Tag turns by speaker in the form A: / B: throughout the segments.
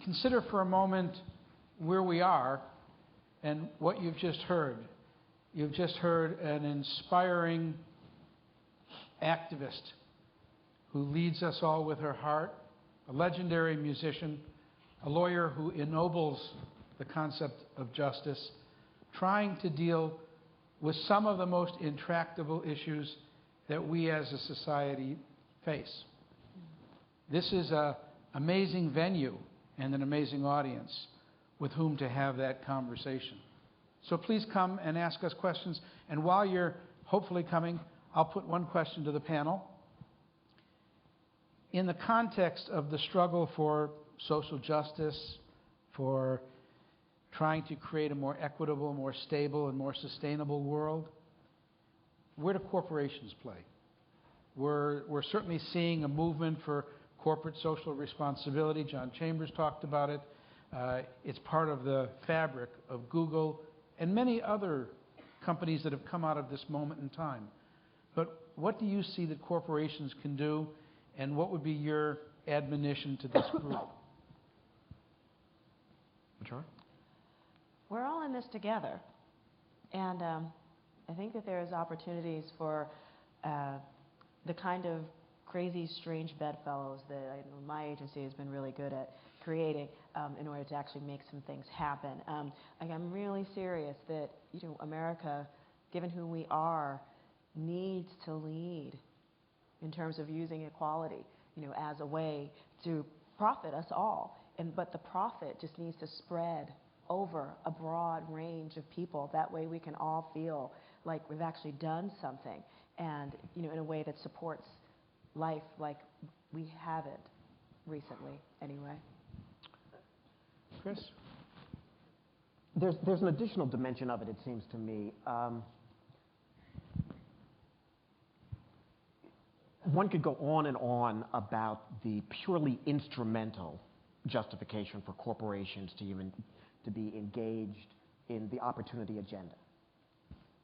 A: consider for a moment where we are and what you've just heard. You've just heard an inspiring activist who leads us all with her heart, a legendary musician, a lawyer who ennobles the concept of justice, trying to deal with some of the most intractable issues that we as a society face. This is an amazing venue and an amazing audience with whom to have that conversation. So please come and ask us questions. And while you're hopefully coming, I'll put one question to the panel. In the context of the struggle for social justice, for trying to create a more equitable, more stable, and more sustainable world, where do corporations play? We're certainly seeing a movement for corporate social responsibility. John Chambers talked about it. It's part of the fabric of Google and many other companies that have come out of this moment in time. But what do you see that corporations can do, and what would be your admonition to this group?
B: Majora?
C: We're all in this together, and I think that there's opportunities for the kind of crazy, strange bedfellows that my agency has been really good at creating in order to actually make some things happen. I'm really serious that America, given who we are, needs to lead in terms of using equality, as a way to profit us all. But the profit just needs to spread over a broad range of people. That way we can all feel like we've actually done something, and in a way that supports life like we haven't recently anyway.
A: Chris?
B: There's an additional dimension of it, it seems to me. One could go on and on about the purely instrumental justification for corporations to be engaged in the opportunity agenda,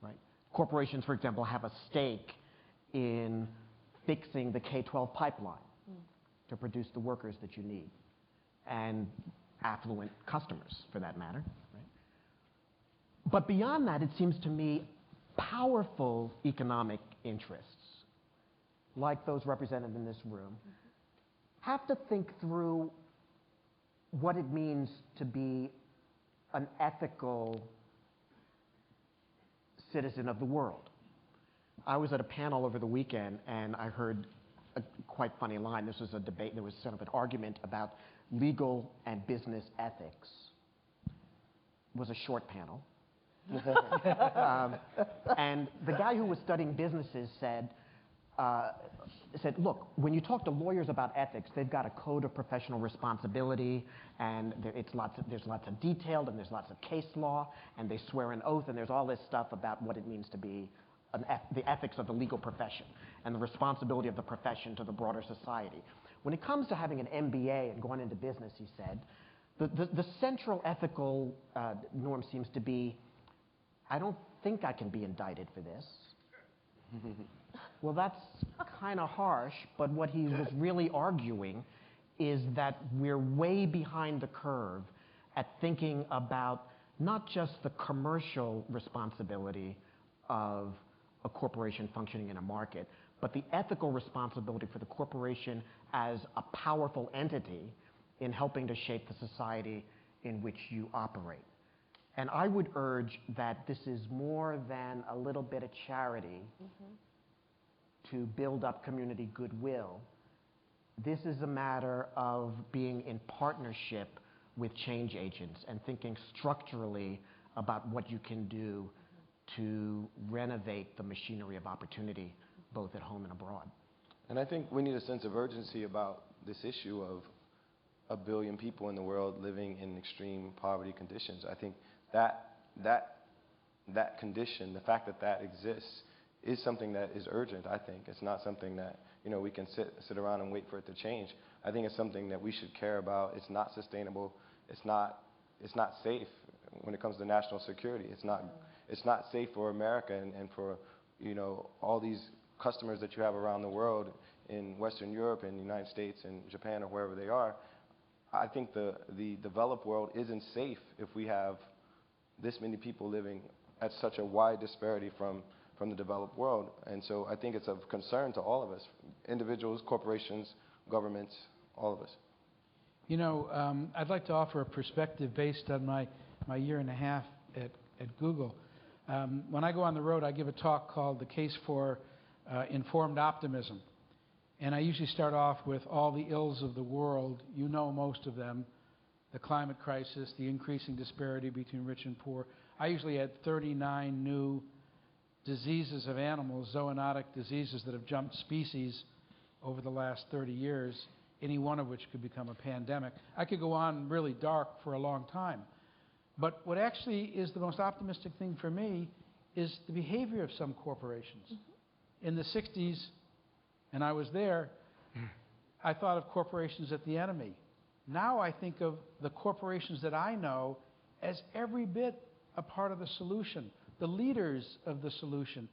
B: right? Corporations, for example, have a stake in fixing the K-12 pipeline to produce the workers that you need, and affluent customers, for that matter, right? But beyond that, it seems to me powerful economic interests, like those represented in this room, have to think through what it means to be an ethical citizen of the world. I was at a panel over the weekend, and I heard a quite funny line. This was a debate. There was sort of an argument about legal and business ethics. It was a short panel. And the guy who was studying businesses said, look, when you talk to lawyers about ethics, they've got a code of professional responsibility, and there's lots of detail, and there's lots of case law, and they swear an oath, and there's all this stuff about what it means to be the ethics of the legal profession and the responsibility of the profession to the broader society. When it comes to having an MBA and going into business, he said, the central ethical norm seems to be, I don't think I can be indicted for this. Well, that's kind of harsh, but what he was really arguing is that we're way behind the curve at thinking about not just the commercial responsibility of a corporation functioning in a market, but the ethical responsibility for the corporation as a powerful entity in helping to shape the society in which you operate. And I would urge that this is more than a little bit of charity to build up community goodwill. This is a matter of being in partnership with change agents and thinking structurally about what you can do to renovate the machinery of opportunity, both at home and abroad.
D: And I think we need a sense of urgency about this issue of 1 billion people in the world living in extreme poverty conditions. I think that condition, the fact that that exists, is something that is urgent. I think it's not something that we can sit around and wait for it to change. I think it's something that we should care about. It's not sustainable. It's not safe when it comes to national security. It's not safe for America and for all these customers that you have around the world in Western Europe and the United States and Japan or wherever they are. I think the developed world isn't safe if we have this many people living at such a wide disparity from the developed world. And so I think it's of concern to all of us, individuals, corporations, governments, all of us.
A: You know, I'd like to offer a perspective based on my year and a half at Google. When I go on the road, I give a talk called The Case for Informed Optimism. And I usually start off with all the ills of the world. You know most of them. The climate crisis, the increasing disparity between rich and poor. I usually add 39 new diseases of animals, zoonotic diseases that have jumped species over the last 30 years, any one of which could become a pandemic. I could go on really dark for a long time. But what actually is the most optimistic thing for me is the behavior of some corporations. In the 60s, and I was there, I thought of corporations as the enemy. Now I think of the corporations that I know as every bit a part of the solution, the leaders of the solution.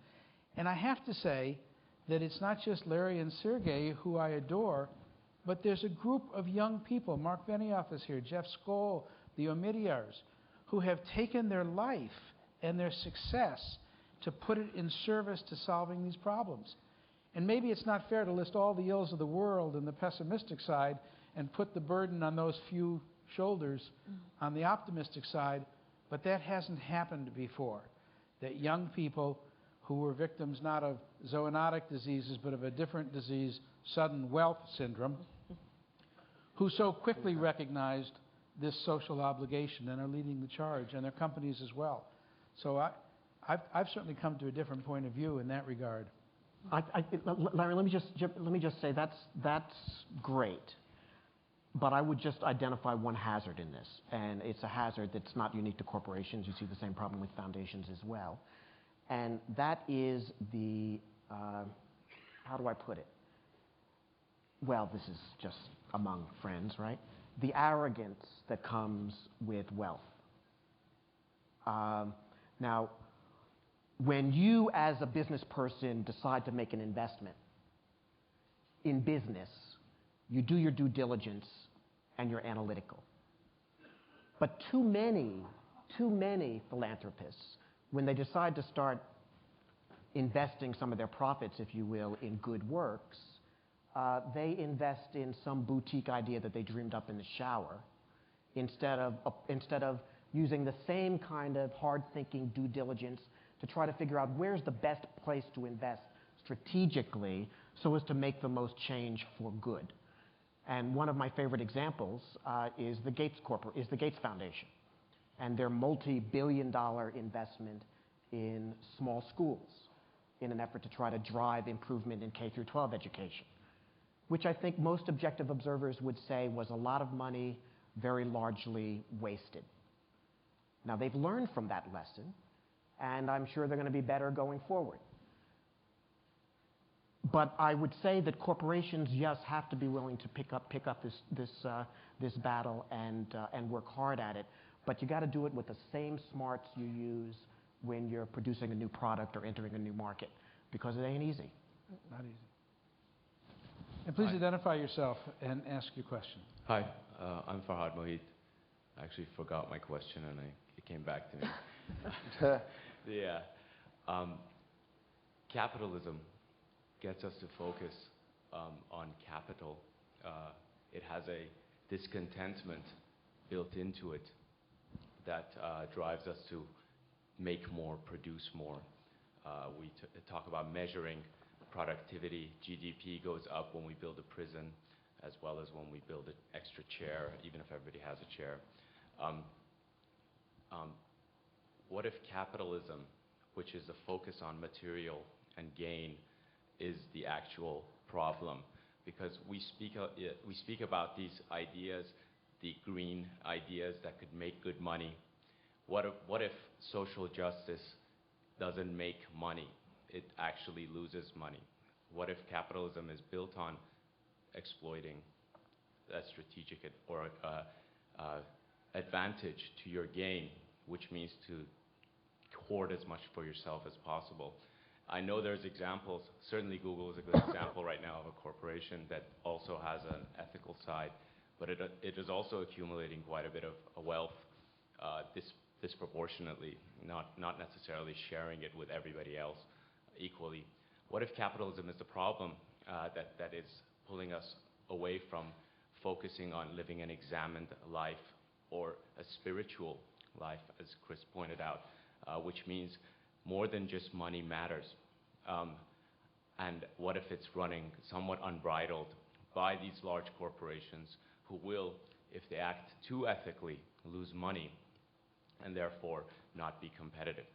A: And I have to say that it's not just Larry and Sergey, who I adore, but there's a group of young people, Mark Benioff is here, Jeff Skoll, the Omidyars, who have taken their life and their success to put it in service to solving these problems. And maybe it's not fair to list all the ills of the world and the pessimistic side and put the burden on those few shoulders on the optimistic side, but that hasn't happened before. That young people who were victims not of zoonotic diseases, but of a different disease, sudden wealth syndrome, who so quickly recognized this social obligation and are leading the charge, and their companies as well. So I've certainly come to a different point of view in that regard.
B: Larry, let me just say that's great, but I would just identify one hazard in this, and it's a hazard that's not unique to corporations. You see the same problem with foundations as well, and that is the how do I put it? Well, this is just among friends, right? The arrogance that comes with wealth. Now, when you as a business person decide to make an investment in business, you do your due diligence and you're analytical. But too many philanthropists, when they decide to start investing some of their profits, if you will, in good works, they invest in some boutique idea that they dreamed up in the shower instead of using the same kind of hard-thinking due diligence to try to figure out where's the best place to invest strategically so as to make the most change for good. And one of my favorite examples is the Gates Foundation and their multi-billion-dollar investment in small schools in an effort to try to drive improvement in K through 12 education, which I think most objective observers would say was a lot of money very largely wasted. Now, they've learned from that lesson, and I'm sure they're going to be better going forward. But I would say that corporations, yes, have to be willing to pick up this battle and work hard at it. But you got to do it with the same smarts you use when you're producing a new product or entering a new market, because it ain't easy.
A: Not easy. And please identify yourself and ask your question.
E: Hi, I'm Farhad Mohit. I actually forgot my question and it came back to me. Capitalism gets us to focus on capital. It has a discontentment built into it that drives us to make more, produce more. We talk about measuring productivity. GDP goes up when we build a prison, as well as when we build an extra chair, even if everybody has a chair. What if capitalism, which is a focus on material and gain, is the actual problem? Because we speak about these ideas, the green ideas that could make good money. What if social justice doesn't make money? It actually loses money. What if capitalism is built on exploiting that strategic or advantage to your gain, which means to hoard as much for yourself as possible? I know there's examples. Certainly Google is a good example right now of a corporation that also has an ethical side. but it is also accumulating quite a bit of wealth disproportionately, not necessarily sharing it with everybody else equally. What if capitalism is the problem that is pulling us away from focusing on living an examined life or a spiritual life, as Chris pointed out, which means more than just money matters. And what if it's running somewhat unbridled by these large corporations who will, if they act too ethically, lose money and therefore not be competitive?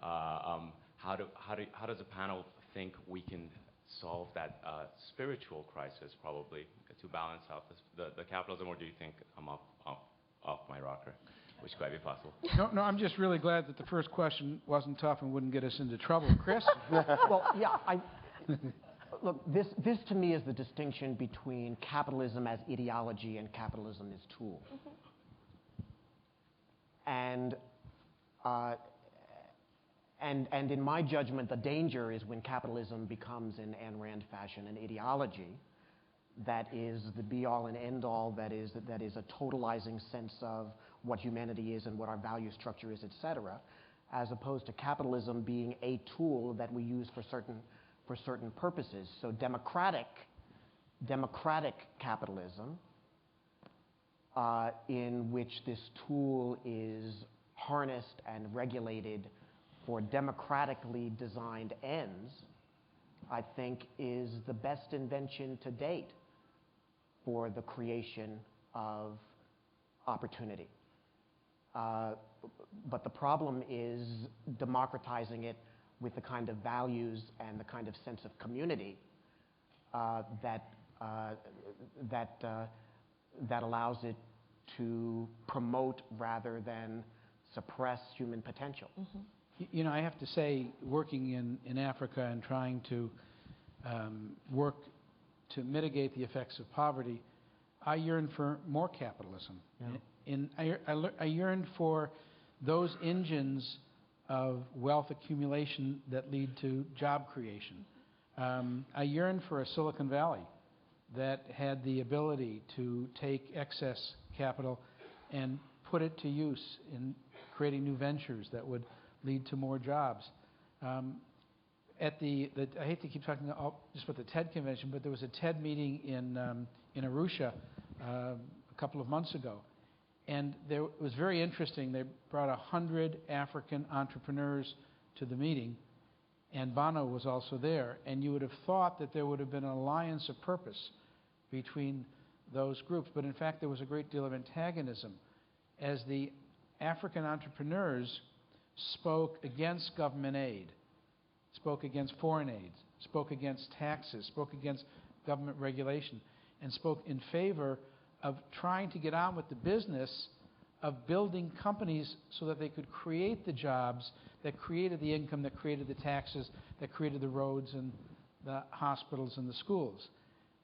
E: How does a panel think we can solve that spiritual crisis, probably, to balance out the capitalism, or do you think I'm off my rocker, which could be possible?
A: No, I'm just really glad that the first question wasn't tough and wouldn't get us into trouble. Chris?
B: Well, yeah, look, this to me is the distinction between capitalism as ideology and capitalism as tool. And in my judgment, the danger is when capitalism becomes, in Ayn Rand fashion, an ideology that is the be-all and end-all, that is a totalizing sense of what humanity is and what our value structure is, et cetera, as opposed to capitalism being a tool that we use for certain purposes. So democratic capitalism, in which this tool is harnessed and regulated for democratically designed ends, I think is the best invention to date for the creation of opportunity. But the problem is democratizing it with the kind of values and the kind of sense of community that allows it to promote rather than suppress human potential.
C: Mm-hmm.
A: You know, I have to say, working in Africa and trying to work to mitigate the effects of poverty, I yearn for more capitalism.
B: Yeah.
A: I yearn for those engines of wealth accumulation that lead to job creation. I yearn for a Silicon Valley that had the ability to take excess capital and put it to use in creating new ventures that would lead to more jobs. I hate to keep talking just about the TED convention, but there was a TED meeting in Arusha a couple of months ago, and it was very interesting. They brought 100 African entrepreneurs to the meeting, and Bono was also there, and you would have thought that there would have been an alliance of purpose between those groups, but in fact there was a great deal of antagonism as the African entrepreneurs spoke against government aid, spoke against foreign aid, spoke against taxes, spoke against government regulation, and spoke in favor of trying to get on with the business of building companies so that they could create the jobs that created the income, that created the taxes, that created the roads and the hospitals and the schools.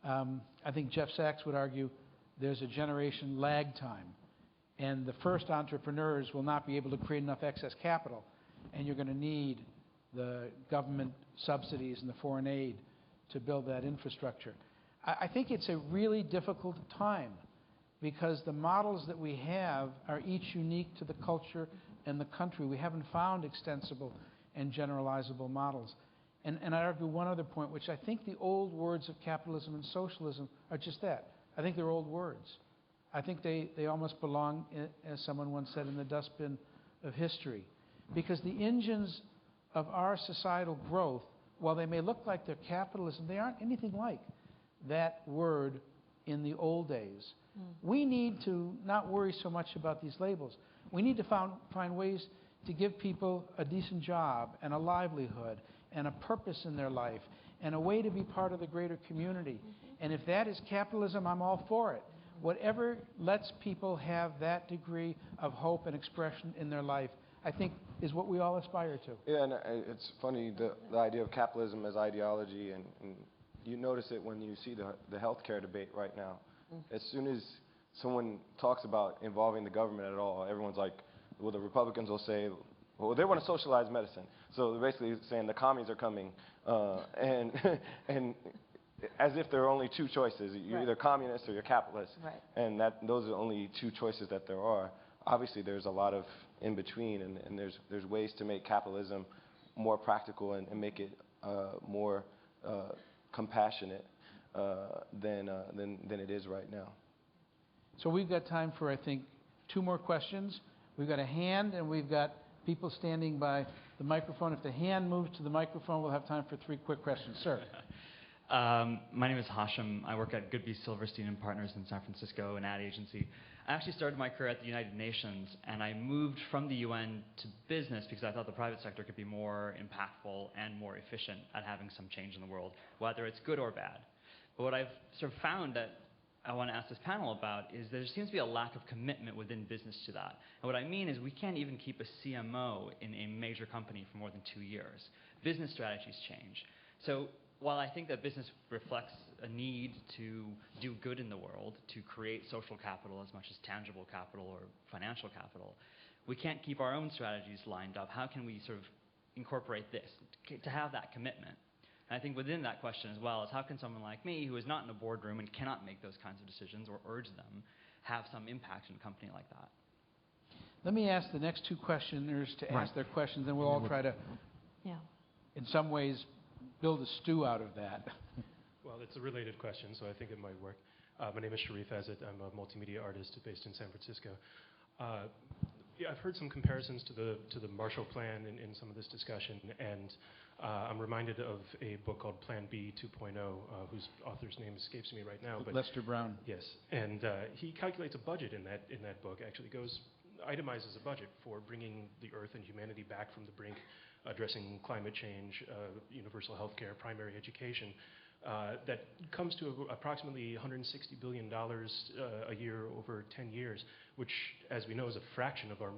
A: I think Jeff Sachs would argue there's a generation lag time, and the first entrepreneurs will not be able to create enough excess capital, and you're going to need the government subsidies and the foreign aid to build that infrastructure. I think it's a really difficult time because the models that we have are each unique to the culture and the country. We haven't found extensible and generalizable models. And I argue one other point, which I think the old words of capitalism and socialism are just that. I think they're old words. I think they almost belong, as someone once said, in the dustbin of history. Because the engines of our societal growth, while they may look like they're capitalism, they aren't anything like that word in the old days. We need to not worry so much about these labels. We need to find ways to give people a decent job and a livelihood and a purpose in their life and a way to be part of the greater community. And if that is capitalism, I'm all for it. Whatever lets people have that degree of hope and expression in their life, I think, is what we all aspire to.
D: Yeah, and it's funny, the idea of capitalism as ideology, and you notice it when you see the healthcare debate right now. As soon as someone talks about involving the government at all, everyone's like, well, the Republicans will say, well, they want to socialize medicine. So they're basically saying the commies are coming. And as if there are only two choices. You're
C: Right.
D: either communist or you're capitalist.
C: Right.
D: And those are the only two choices that there are. Obviously, there's a lot of in between, and there's ways to make capitalism more practical and make it more compassionate than it is right now.
A: So we've got time for, I think, 2 more questions. We've got a hand, and we've got people standing by the microphone. If the hand moves to the microphone, we'll have time for 3 quick questions. Sir.
F: My name is Hashim. I work at Goodby Silverstein and Partners in San Francisco, an ad agency. I actually started my career at the United Nations, and I moved from the UN to business because I thought the private sector could be more impactful and more efficient at having some change in the world, whether it's good or bad. But what I've sort of found that I want to ask this panel about is there seems to be a lack of commitment within business to that. And what I mean is we can't even keep a CMO in a major company for more than 2 years. Business strategies change. So while I think that business reflects a need to do good in the world, to create social capital as much as tangible capital or financial capital, we can't keep our own strategies lined up. How can we sort of incorporate this to have that commitment? And I think within that question as well is how can someone like me, who is not in a boardroom and cannot make those kinds of decisions or urge them, have some impact in a company like that?
A: Let me ask the next 2 questioners to ask their questions, and we'll all try to, in some ways, build a stew out of that.
G: Well, it's a related question, so I think it might work. My name is Sharif Azad. I'm a multimedia artist based in San Francisco. I've heard some comparisons to the Marshall Plan in some of this discussion, and I'm reminded of a book called Plan B 2.0, whose author's name escapes me right now. But
A: Lester Brown.
G: Yes, and he calculates a budget in that book. Actually, itemizes a budget for bringing the Earth and humanity back from the brink, addressing climate change, universal health care, primary education. That comes to approximately $160 billion a year over 10 years, which, as we know, is a fraction of our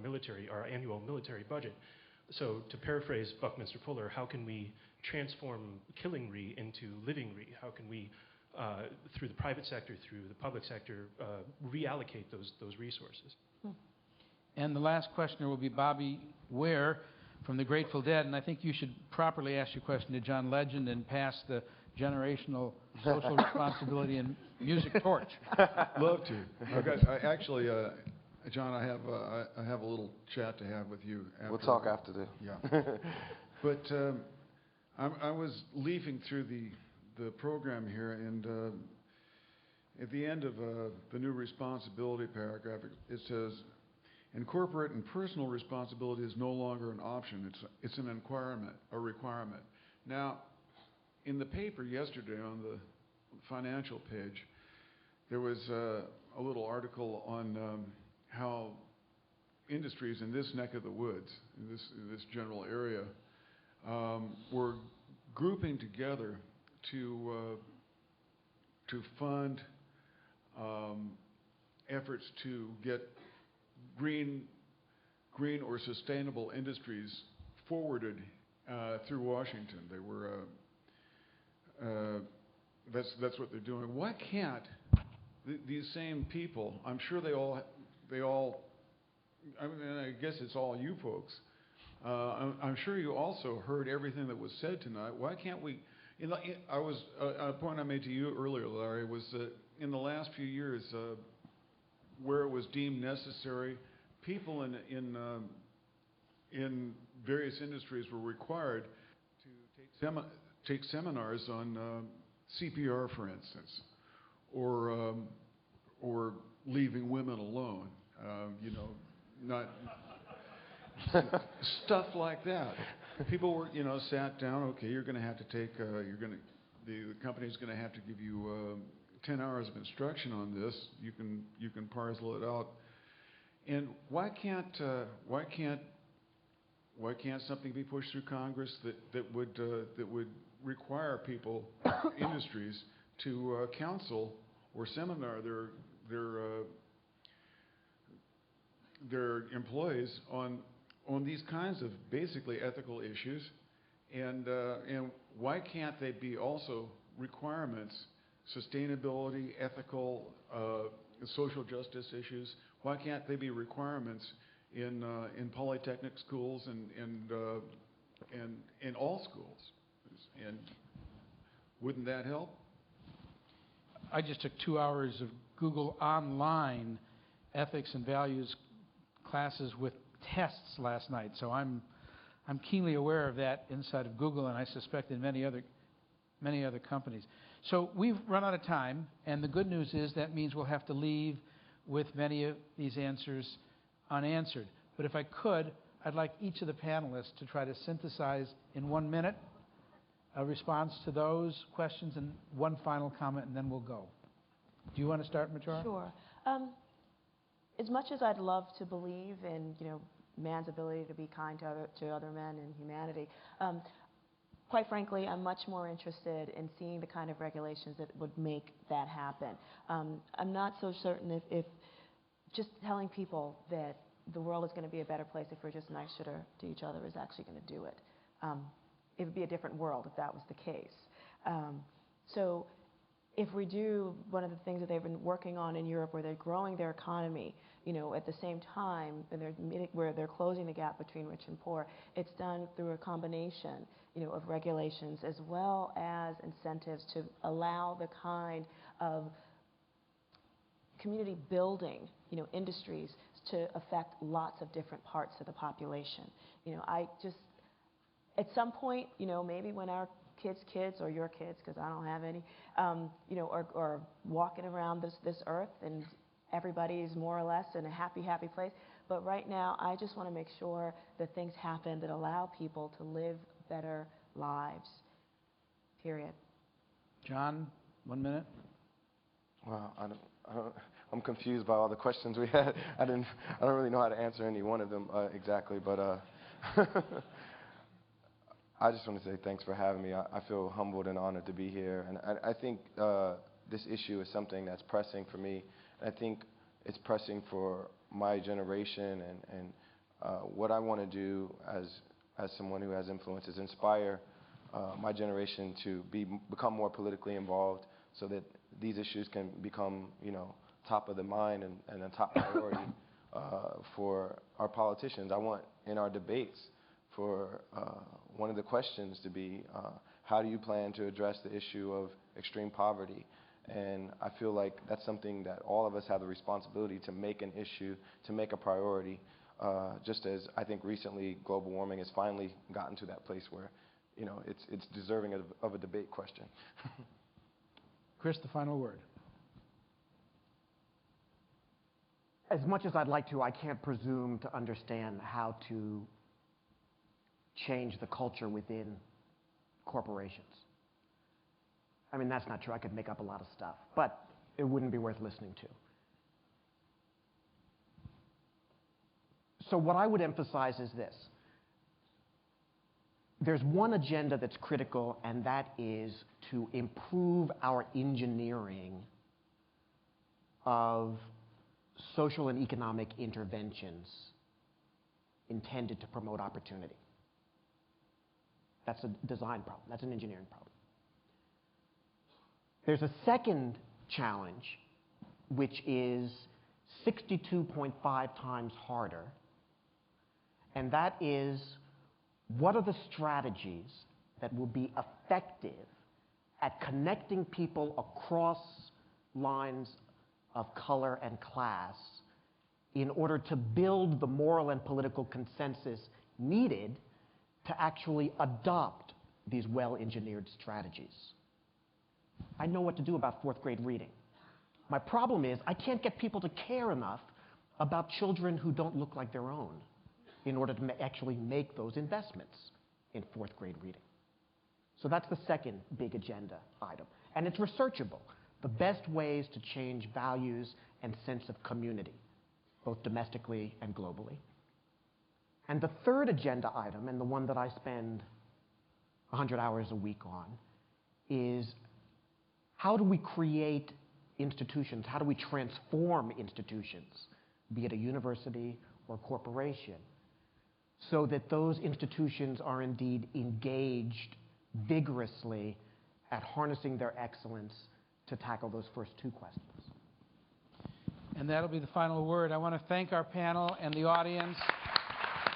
G: annual military budget. So to paraphrase Buckminster Fuller, how can we transform killing Re into living Re? How can we, through the private sector, through the public sector, reallocate those resources?
A: And the last questioner will be Bobby Ware from the Grateful Dead, and I think you should properly ask your question to John Legend and pass the generational social responsibility and music torch.
H: Love to. Actually, John, I have a little chat to have with you.
D: We'll talk after this.
H: Yeah. But I was leafing through the program here, and at the end of the new responsibility paragraph, it says, "And corporate and personal responsibility is no longer an option. It's an requirement." Now, in the paper yesterday on the financial page, there was a little article on how industries in this neck of the woods, in this general area, were grouping together to fund efforts to get green or sustainable industries forwarded through Washington. They were that's what they're doing. Why can't these same people? I'm sure they all. I mean, I guess it's all you folks. I'm sure you also heard everything that was said tonight. Why can't we? A point I made to you earlier, Larry, was that in the last few years, where it was deemed necessary, people in various industries were required to take seminars on CPR, for instance, or leaving women alone. Not stuff like that. People were, sat down. Okay, you're going to have to take. The company's going to have to give you 10 hours of instruction on this. You can parcel it out. And why can't something be pushed through Congress that would require people, industries, to counsel or seminar their employees on these kinds of basically ethical issues, and why can't they be also requirements, sustainability, ethical, social justice issues? Why can't they be requirements in polytechnic schools and in all schools? And wouldn't that help?
A: I just took 2 hours of Google online ethics and values classes with tests last night. So I'm keenly aware of that inside of Google, and I suspect in many other companies. So we've run out of time, and the good news is that means we'll have to leave with many of these answers unanswered. But if I could, I'd like each of the panelists to try to synthesize in 1 minute a response to those questions and one final comment, and then we'll go. Do you want to start, Majora?
C: Sure. As much as I'd love to believe in, man's ability to be kind to other men and humanity, quite frankly, I'm much more interested in seeing the kind of regulations that would make that happen. I'm not so certain if just telling people that the world is going to be a better place if we're just nicer to each other is actually going to do it. It would be a different world if that was the case. So if we do one of the things that they've been working on in Europe, where they're growing their economy, at the same time, and where they're closing the gap between rich and poor, it's done through a combination, of regulations as well as incentives to allow the kind of community building, industries to affect lots of different parts of the population. At some point, maybe when our kids or your kids, because I don't have any, are walking around this earth and everybody's more or less in a happy place. But right now, I just want to make sure that things happen that allow people to live better lives. Period.
A: John, 1 minute.
D: Wow, I'm confused by all the questions we had. I don't really know how to answer any one of them exactly, but I just want to say thanks for having me. I feel humbled and honored to be here, and I think this issue is something that's pressing for me. I think it's pressing for my generation, and what I want to do as someone who has influence is inspire my generation to become more politically involved, so that these issues can become, top of the mind and a top priority for our politicians. I want in our debates for one of the questions to be, how do you plan to address the issue of extreme poverty? And I feel like that's something that all of us have the responsibility to make an issue, to make a priority, just as I think recently global warming has finally gotten to that place where, it's deserving of a debate question.
A: Chris, the final word.
B: As much as I'd like to, I can't presume to understand how to change the culture within corporations. I mean, that's not true. I could make up a lot of stuff, but it wouldn't be worth listening to. So what I would emphasize is this. There's one agenda that's critical, and that is to improve our engineering of social and economic interventions intended to promote opportunity. That's a design problem. That's an engineering problem. There's a second challenge, which is 62.5 times harder, and that is, what are the strategies that will be effective at connecting people across lines of color and class in order to build the moral and political consensus needed to actually adopt these well-engineered strategies? I know what to do about fourth grade reading. My problem is I can't get people to care enough about children who don't look like their own in order to actually make those investments in fourth grade reading. So that's the second big agenda item. And it's researchable. The best ways to change values and sense of community, both domestically and globally. And the third agenda item, and the one that I spend 100 hours a week on, is how do we create institutions? How do we transform institutions, be it a university or corporation, so that those institutions are indeed engaged vigorously at harnessing their excellence to tackle those first two questions?
A: And that'll be the final word. I want to thank our panel and the audience.